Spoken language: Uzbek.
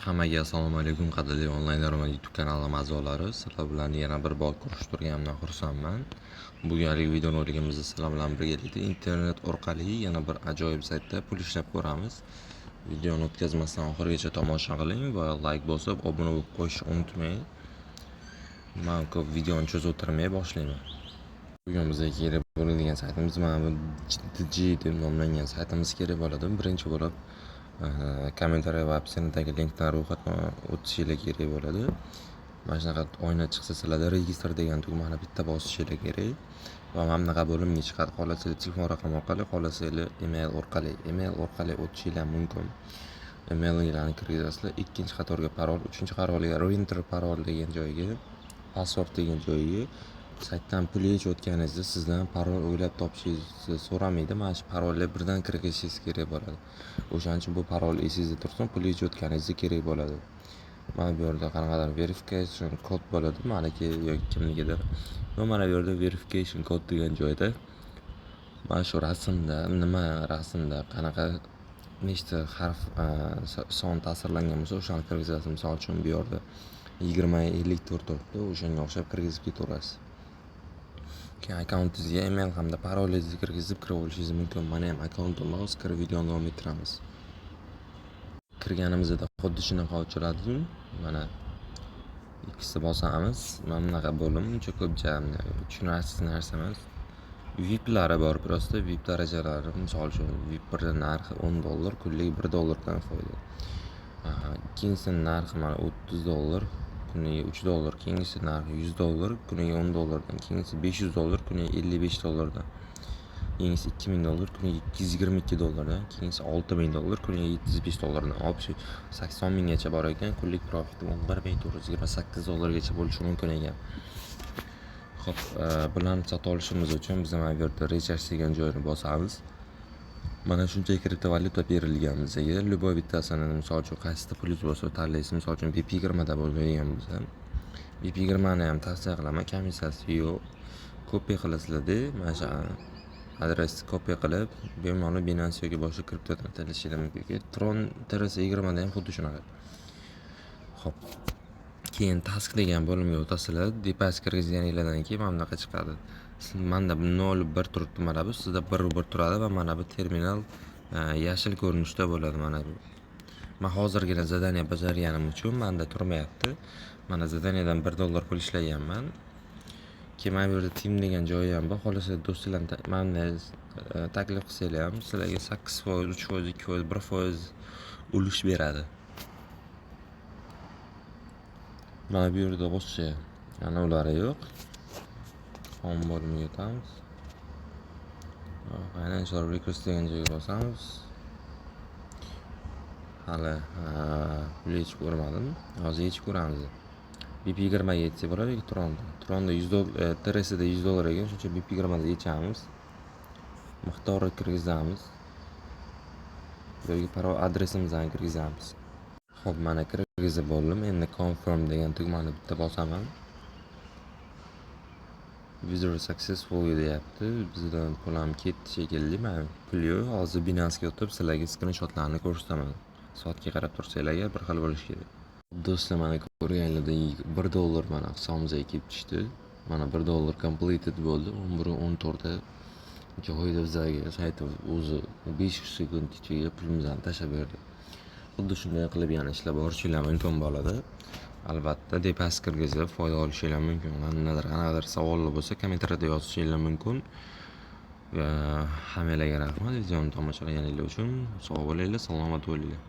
Hammaga assalomu alaykum qadrli onlayn daromad YouTube kanalim a'zolari. Sizlar bilan yana bir bor ko'rishtirganimdan xursandman. Bugungi video roligimizda sizlar bilan birgalikda internet orqali yana bir ajoyib saytda pul ishlab ko'ramiz. Videoni o'tkazmasdan oxirigacha tomosha qiling va like bosib, obuna bo'lib qo'yishni unutmang. Men ko'p videoni cho'zib o'tirmay boshlayman. Bugun bizga kerak bo'ladigan saytimiz mana bu DG deb nomlangan saytimiz kerak bo'ladi. Birinchi bo'lib kommentariy va opsiyadagi linkdan ro'yxatdan o'tishingiz kerak bo'ladi. Mana shunaqa oyna chiqsa sizlarda registr degan tugmani bitta bosishingiz kerak. Va mana bunaqa bo'limga chiqadi. Xohlasangiz telefon raqami orqali, xohlasangiz email orqali o'tishingiz mumkin. Emaillarni kirgizasizlar, ikkinchi qatorga parol, uchinchi qatorga renter parol degan joyga, password degan joyga saytdan pul yechayotganingizda sizdan parol o'ylab topishingizni so'ramaydi. Mana shu parolni birdan kirgizishingiz kerak bo'ladi. O'shaning uchun bu parol esingizda tursin, pul yechayotganingizda kerak bo'ladi. Mana bu yerda qanaqadir verification kod bo'ladi, malaka yoki kimnikidir. Mana bu yerda verification kod degan joyda mana shu rasmda qanaqa nechta harf son ta'sirlangan bo'lsa, o'shani kirgizasiz. Misol uchun bu yerda 20-54 turibdi, o'shanga o'xshab kirgizib ketaverasiz. Keyin akkauntingizga email hamda parolingizni kirgizib kirib olishingiz mumkin. Mana ham akkauntimiz, hozir kirib videoni davom ettiramiz. Kirganimizda xuddi shunaqa ochiladi. Mana ikkisi bosamiz. Mana bunaqa bo'lim, uncha ko'p tushunarsiz narsa emas. VIPlari bor, prosta VIP darajalari. Misol uchun VIP birdan narxi $10, kunlik $1 foyda. Ikkinchisi narxi mana $30, kuniga $3, keyingisi narxi $100, kuniga $10 dan, keyingisi $500, kuniga $55 dan, keyingisi $2000, kuniga $222 dan, keyingisi $6000, kuniga $75 dan. Olib shu 80 minggacha bor ekan, kunlik profit $1428 gacha bo'lishi mumkin ekan. Xo'p, bularni sota olishimiz uchun biz mana bu yerda recharge degan joyni bosamiz. Mana shuncha kriptovalyuta berilgan bizga. Любой bittasini misol uchun qaysi pulingiz bo'lsa tanlaysiz. Misol uchun BP20 da bo'lgan bo'lsa, BP20 ni ham tavsiya qilaman. Komissiyasi yo'q. Kopiya qilasizlar-da, mana shu adresni kopiya qilib, bemalol Binance yoki boshqa kriptodan tanlashingiz mumkin. Tron TRS20 da ham xuddi shunaqa. Xo'p. Keyin task degan bo'limga o'tasizlar. Deposit kirgizganingizdan keyin mana bunaqa chiqadi. Manda 0.1 turibdi, mana bu sizda 1.1 turadi va mana bu terminal yashil ko'rinishda bo'ladi. Mana bu. Men hozirgina zadaniya bajarganim uchun menda turmayapti. Mana zadaniyadan $1 pul ishlaganman. Keyin mana bu yerda team degan joyi ham bor. Xohlasangiz do'stlarni mana taklif qilsanglar ham sizlarga 8%, 3%, 2%, 1% ulush beradi. Mana bu yerda boshqa ular yo'q. Home bo'limiga o'tamiz. Financial request degan joyga bosamiz. Hali pul yechib ko'rmadim. Hozir yechib ko'ramiz. BP20 ga yechsa bo'ladi yoki Tronda $100, TRSda $100 ekan, shuncha BP20 da yechamiz. Miqdorni kirgizamiz. Yoki parol adresimizni kirgizamiz. Xo'p, mana kirgizib bo'ldim. Endi confirm degan tugmani bitta bosaman. Withdraw successful deyapti. Bizdan pul ham ketdi shekilli. Men pul yo'q. Hozir Binance ga o'tib sizlarga screenshotlarni ko'rsataman. Soatga qarab tursanglar agar bir xil bo'lishi kerak. Do'stlar, mana ko'rganinglardek $1 mana hisobimizga kelib tushdi. Mana $1 completed bo'ldi. 11:14 joyida bizga sayt o'zi 5 sekund ichida pulimizni tashlab berdi. Xuddi shunday qilib yana ishlab borishingiz mumkin bo'ladi. Albatta, deposit kirgizib foyda olishingiz mumkin. Qanaqadir savollar bo'lsa, kommentariyada yozishingiz mumkin. Va hammalarga rahmat. Videoni tomosha qilganingiz uchun sog' bo'linglar, salomat bo'linglar.